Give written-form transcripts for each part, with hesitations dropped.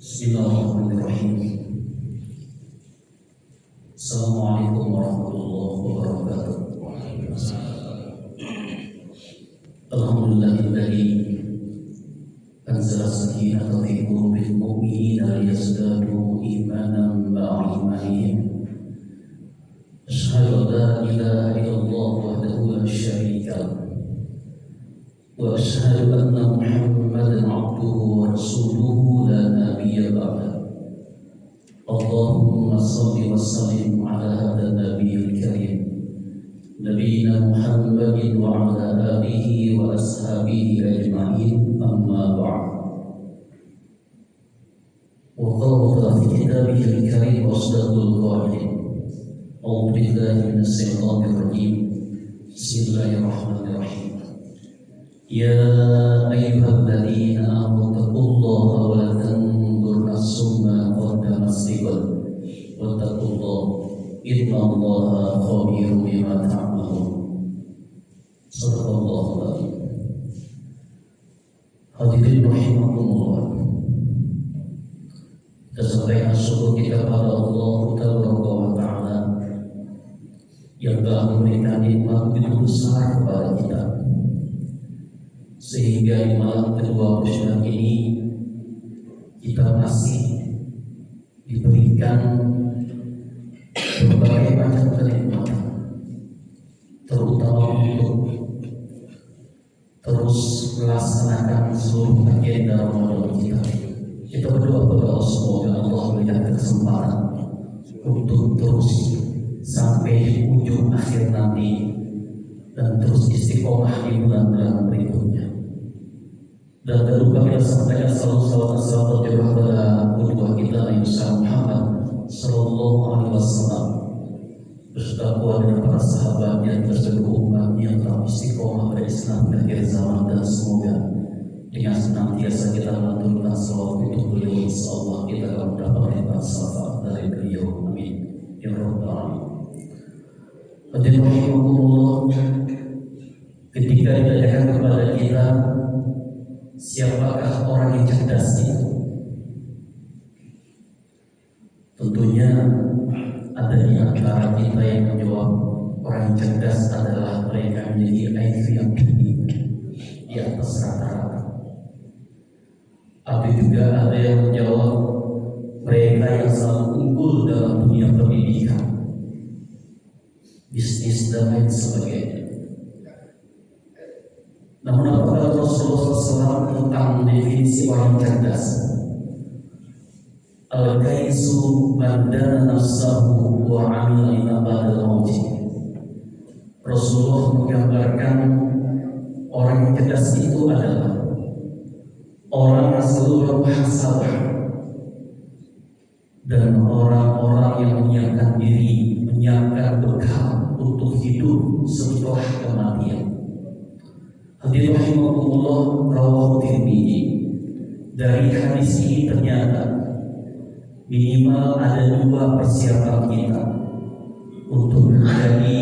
Bismillahirrahmanirrahim. Assalamualaikum warahmatullahi wabarakatuh. Alhamdulillahilladzi anzala sakinata fi qulubil mu'minina liyazdadu imanan ma'a imanihim. Asyhadu an la ilaha illallah wahdahu la syarika lahu wa asyhadu anna Muhammadan abduhu wa rasuluhu la nabiyya ba'da. Allahumma shalli wa sallim ala hadzal nabiyil karim nabiyina Muhammadin wa ala alihi wa ashabihi ajma'in, amma ba'd. Wa qala fi kitabihil karim wasdaqul qailin a'udzu billahi minasy syaithanir rajim. Bismillahirrahmanirrahim. Ya ayyuhalladzina amanu taqullaha wa la tanzur nafsum ma qaddamat lighad wattaqullaha innallaha khabirun bima ta'malun. Shadaqallahul adzim. Hadirin rahimakumullah, kesampaian syukur kita pada Allah Ta'ala yang telah memberikan nikmat begitu besar kepada kita, sehingga di malam ke-29 ini kita masih diberikan berbagai macam kenikmatan, terutama untuk terus melaksanakan seluruh agenda Ramadan kita. Kita berdoa kepada Allah, semoga Allah memberikan kesempatan untuk terus sampai di ujung akhir nanti dan terus istiqomah di bulan-bulan berikutnya. Dan terlupa kita sampaikan salawat kepada kedua kita Nabi Muhammad Sallallahu Alaihi Wasallam beserta keluarga dan para sahabatnya dan umatnya yang telah istiqomah pada Islam di akhir zaman, dan semoga dengan senantiasa kita mengaturkan salawat untuk beliau, insyaallah kita akan mendapat nikmat syafaat dari beliau. Amin ya rabbal alamin. Hadirin rahimakumullah, ketika ditanyakan kepada kita siapakah orang yang cerdas itu, tentunya ada di antara kita yang menjawab orang yang cerdas adalah mereka yang memiliki IQ yang tinggi di atas rata-rata. Tapi juga ada yang menjawab mereka yang selalu unggul dalam dunia pendidikan, bisnis dan lain sebagainya. Namun apa kata Rasulullah SAW tentang definisi orang cerdas? Al-kaisu man dana nafsahu wa amila lima ba'dal maut. Rasulullah menggambarkan orang yang cerdas itu adalah orang yang selalu bermuhasabah dan orang-orang yang menyiapkan diri, menyiapkan bekal untuk hidup setelah kematian. Hadirin rahimakumullah, rawahu Tirmidzi. Dari hadis ini ternyata minimal ada dua persiapan kita untuk menjadi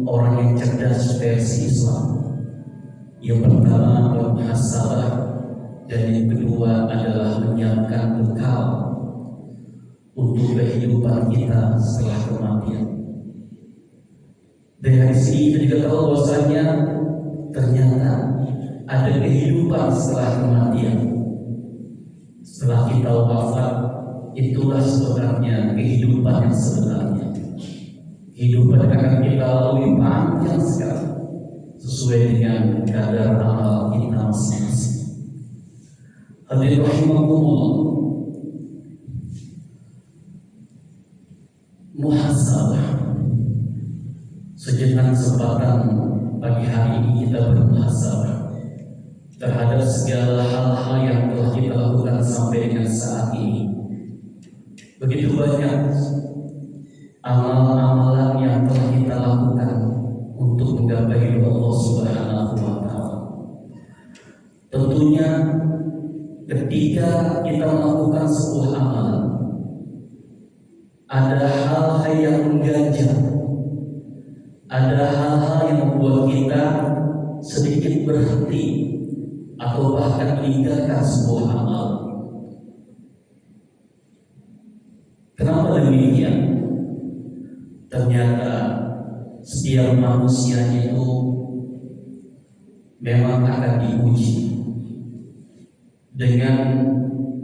orang yang cerdas versi Islam. Yang pertama bermuhasabah, dan yang kedua adalah menyiapkan bekal untuk kehidupan kita setelah kematian. Dari sini kita juga tahu bahwasanya ternyata ada kehidupan setelah kematian. Setelah kita wafat, itulah sebenarnya kehidupan yang sebenarnya. Kehidupan yang akan kita lalui panjang sekali sesuai dengan kadar amal kita masing-masing. Hadirin rahimakumullah, muhasabah. Sejenak kesempatan pagi hari ini kita bermuhasabah terhadap segala hal-hal yang telah kita lakukan sampai dengan saat ini. Begitu banyak amal-amalan yang telah kita lakukan untuk menggapai Allah Subhanahu wa Ta'ala. Tentunya ketika kita melakukan sebuah amalan, ada hal-hal yang mengganjal, ada hal-hal yang membuat kita sedikit berhenti atau bahkan meninggalkan sebuah amal. demikian, ternyata setiap manusia itu memang akan diuji dengan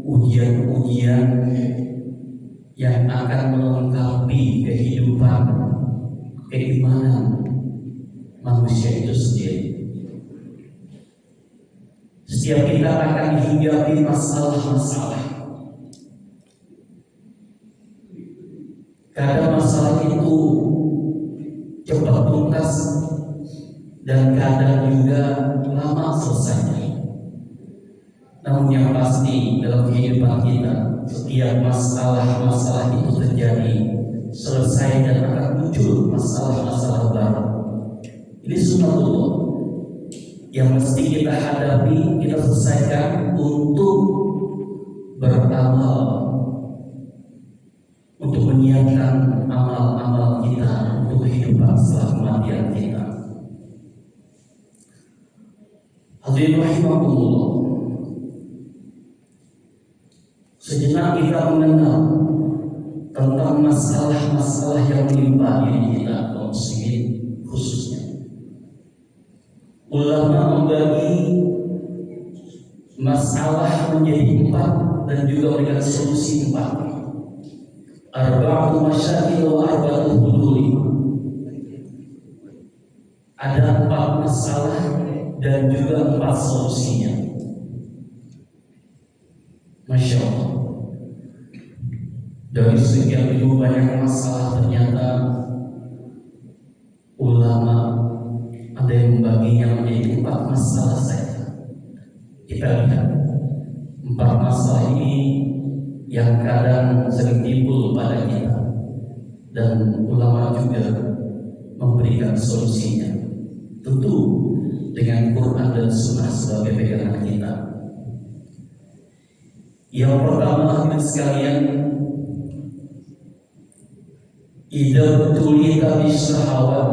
ujian-ujian yang akan melengkapi kehidupan, keimanan manusia itu sendiri. Setiap kita akan dihinggapi masalah-masalah. Kadang masalah itu cepat tuntas dan kadang juga lama selesainya. Namun yang pasti dalam kehidupan kita, setiap masalah-masalah itu terjadi, selesai dan akan muncul masalah-masalah baru. Ini sunnatullah yang mesti kita hadapi, kita selesaikan untuk beramal, untuk menyiapkan amal-amal kita untuk kehidupan setelah kematian kita. Hadirin rahimakumullah, sejenak kita mengenal tentang masalah-masalah yang menimpa diri kita, kaum muslimin khususnya. Ulama membagi masalah menjadi 4 dan juga memberikan solusi 4. Arba'atu masyakil wa arba'atu huduli. Ada 4 masalah dan juga 4 solusinya. Masya Allah. Dari sekian begitu banyak masalah, ternyata ulama ada yang membaginya menjadi 4 masalah saja. Kita lihat 4 masalah ini yang kadang sering timbul pada kita, dan ulama juga memberikan solusinya, tentu dengan Quran dan Sunnah sebagai pegangan kita. Yang pertama, hadirin sekalian, idza tulita bisyahawat,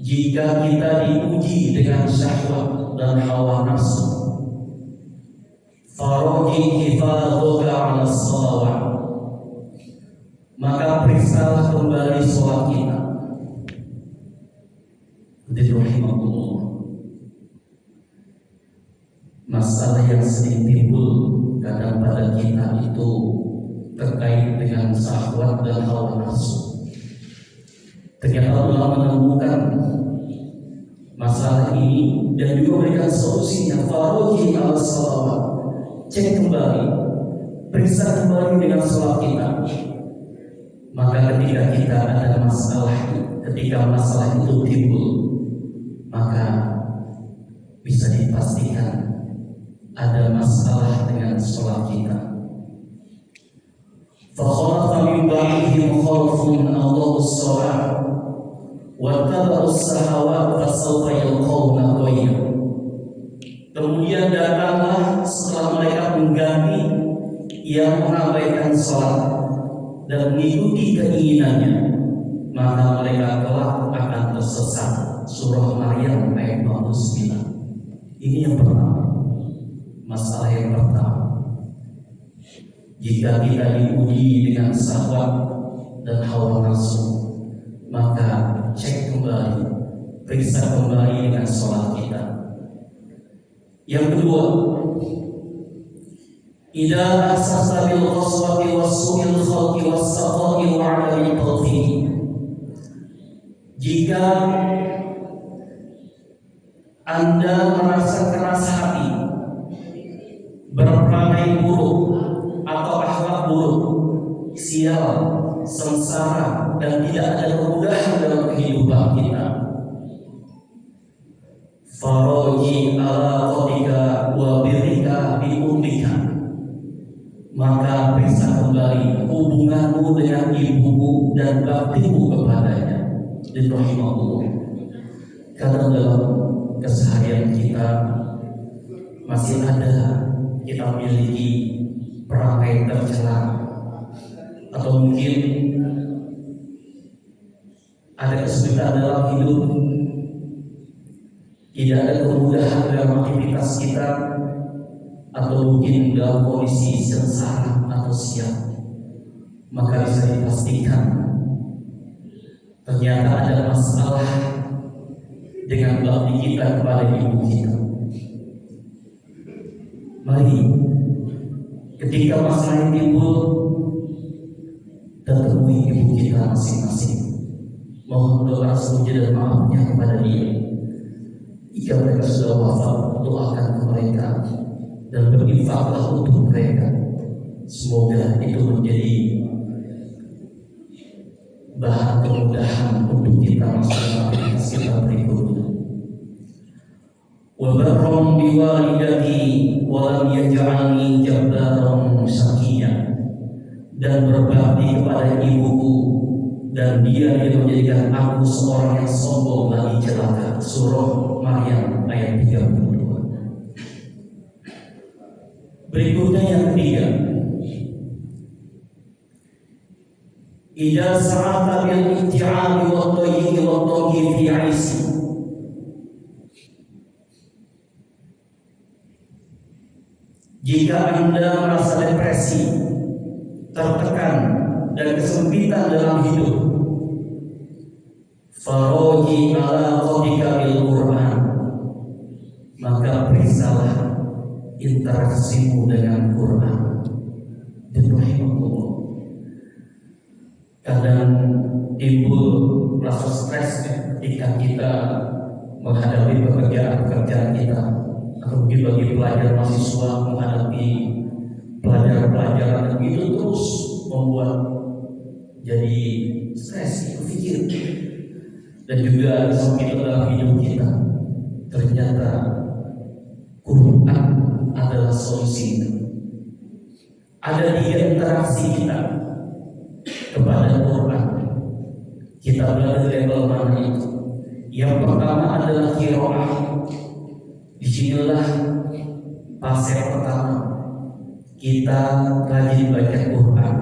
jika kita diuji dengan syahwat dan hawa nafsu, faraji hifadhuka 'ala shalawat, maka periksalah kembali sholat kita. Rahimahullah, masalah yang sering timbul kadang pada kita itu terkait dengan syahwat dan hawa nafsu. Ternyata Allah menemukan masalah ini dan juga memberikan solusinya. Faraji 'ala shalawat, cek kembali, periksa kembali dengan sholat kita. Maka ketika kita ada masalah, ketika masalah itu timbul, maka bisa dipastikan ada masalah dengan sholat kita. Fakhalafa min ba'dihim khalfun adha'u shalah wa taba'u shahawat fasawfa yalqawna ghayya. Kemudian datanglah setelah mereka mengganti yang mengabaikan sholat dan mengikuti keinginannya, maka mereka kelak akan tersesat. Surah Maryam ayat 29. Ini yang pertama, masalah yang pertama. Jika kita diuji dengan syahwat dan hawa nafsu, maka cek kembali, periksa kembali dengan sholat kita. Yang kedua, idza ahsasa bil qaswati was-su'il khalqi was-saqa'i wa 'adami tawfiq, jika Anda merasa keras hati, berperangai buruk atau akhlak buruk, sial, sengsara, dan tidak ada kemudahan dalam kehidupan kita, faraji ala qadika wa birrika bi ummika, maka periksa kembali hubunganmu dengan ibumu dan baktimu kepadanya. Rahimahullah, karena dalam keseharian kita masih ada kita miliki perangai tercela, atau mungkin ada kesulitan dalam hidup, tidak ada kemudahan dalam aktivitas kita, atau mungkin dalam kondisi sengsara atau sial. maka bisa dipastikan ternyata ada masalah dengan bakti kita kepada ibu kita. Mari ketika masalah timbul, temui ibu kita masing-masing, mohon doa setuju dan maafnya kepada dia. Jika mereka sudah wafat, doakan ke mereka dan berinfaklah untuk mereka. Semoga itu menjadi bahan kemudahan untuk kita masuk aktivitas kita berikutnya. Wa barram bi walidati wa lam yaj'alni jabbaran syaqiyya, dan berbakti kepada ibuku dan dia menjadikan aku seorang yang sombong lagi celaka. Surah Maryam ayat 32. Berikutnya yang ketiga, idza sa'ata bil itti'abi wa tayyi wa taghi fi 'aisi, jika Anda merasa depresi, tertekan dan kesempitan dalam hidup, faroji ala qadika bil Quran, maka periksalah interaksimu dengan Quran. Bismillahirrahmanirrahim. Kadang timbul rasa stres ketika kita menghadapi pekerjaan kita, atau bagi pelajar mahasiswa menghadapi pelajaran itu terus membuat jadi stres, berpikir, dan juga semakin dalam hidup kita. Ternyata Quran adalah solusi. Ada di interaksi kita kepada Quran. Kita belajar level mana itu? Yang pertama adalah qiraah. Disinilah fase pertama kita rajin baca Quran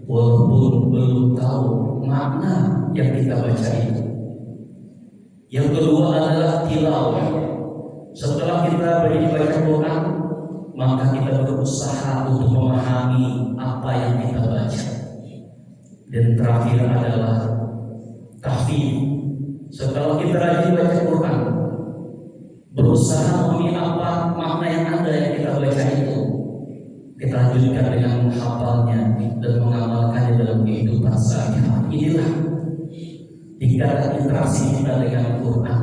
walaupun belum tahu makna yang kita baca itu. Yang kedua adalah tilawah. Setelah kita rajin baca Quran, maka kita berusaha untuk memahami apa yang kita baca. Dan terakhir adalah tahfidz. Setelah kita rajin baca Quran, berusaha memahami apa makna yang ada yang kita baca itu, kita lanjutkan dengan menghafalnya dan mengamalkannya dalam kehidupan sehari-hari. Inilah tingkatan interaksi kita dengan Quran,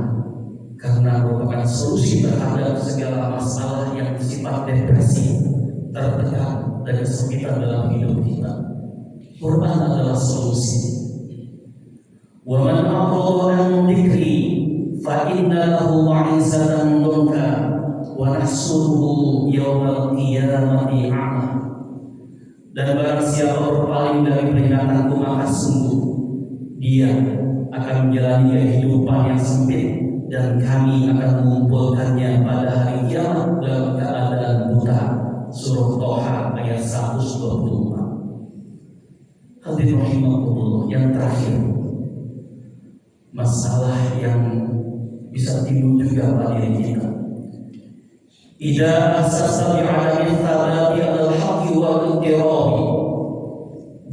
karena merupakan solusi terhadap segala masalah yang bersifat depresi, tertekan, dan kesempitan dalam hidup kita. Quran adalah solusi. Wa man a'rada an dzikri fa inna lahu ma'isatan dunka wa nahsuruhu yaumal qiyamati a'ma. Dan barang siapa berpaling dari peringatanku, maka sungguh dia akan menjalani kehidupan yang sempit, dan kami akan mengumpulkannya pada hari kiamat dalam keadaan buta. Surah Toha ayat 124. Hadirin rahimakumullah, yang terakhir, masalah yang bisa timbul juga pada diri kita. Idza asasa bi'adami thabati al-haqqi wal ittirabi,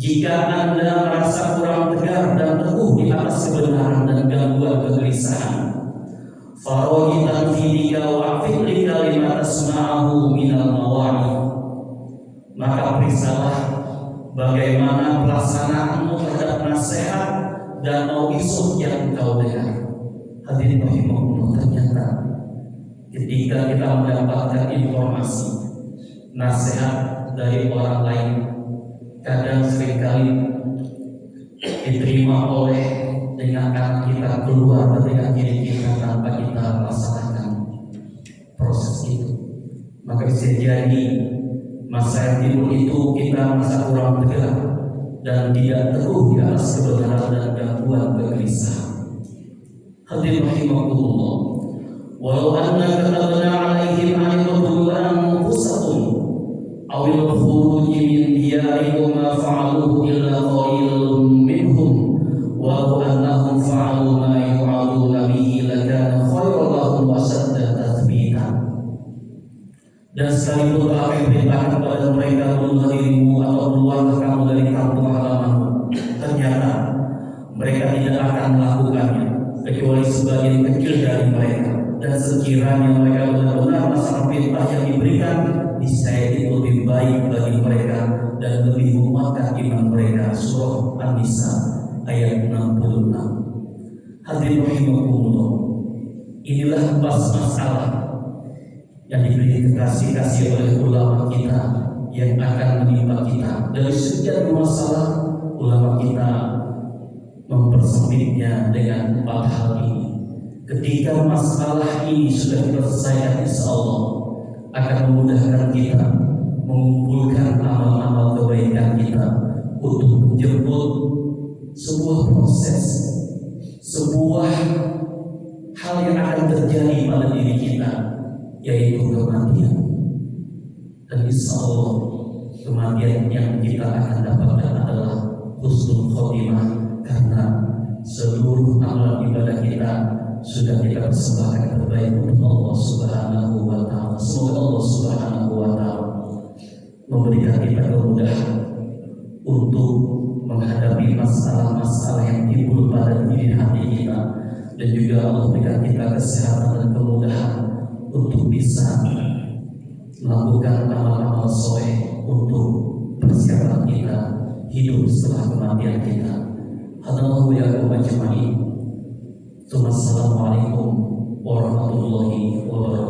jika Anda merasa kurang tegar dan teguh di atas kebenaran dan gangguan kegelisahan, faroji tanfidika wa fi'lika lima tasma'ahu minal mawani, maka periksalah bagaimana pelaksanaanmu terhadap nasihat dan mau'izah yang engkau dengar. Hadirin rahimakumullah, ternyata ketika kita mendapatkan informasi, nasihat dari orang lain, kadang seringkali diterima oleh dengan anak kita, keluar dengan diri kita tanpa kita merasakan proses itu. Maka bisa jadi masa yang timbul itu kita merasa kurang tegar dan tidak teguh di atas kebenaran dan gangguan kegelisahan. Hadirin rahimakumullah, walau anna katabna 'alaihim an yaqtulu anfusahum aw yakhruju min diyarihim ma fa'aluhu illa qalilun minhum walau annahum fa'alu ma yu'aduna bihi lakana khairan lahum wa sadda tathbita. Dan sekalipun telah diperintahkan kepada mereka bunuh dirimu atau keluarlah kamu dari kampung baik bagi mereka dan lebih menguatkan iman mereka. Surah An-Nisa ayat 66. Hadirin rahimakumullah, inilah masalah yang diberi kasih oleh ulama kita yang akan menimpa kita. Dari sekian masalah, ulama kita mempersempitnya dengan 4 hal ini. Ketika masalah ini sudah diselesaikan, insya Allah akan memudahkan kita mengumpulkan amal-amal kebaikan kita untuk menjemput sebuah proses, sebuah hal yang akan terjadi pada diri kita, yaitu kematian. Dan insya Allah kematian yang kita akan dapatkan adalah husnul khotimah, karena seluruh amal ibadah kita sudah kita persembahkan terbaik untuk Allah Subhanahu wa Ta'ala. Semoga Allah Subhanahu wa Ta'ala memberikan kita kemudahan untuk menghadapi masalah-masalah yang timbul pada diri hati kita, dan juga Allah berikan kita kesehatan dan kemudahan untuk bisa melakukan amal-amal soleh untuk persiapan kita hidup setelah kematian kita. Hadallahu ya'lamu ajma'in. Assalamualaikum warahmatullahi wabarakatuh.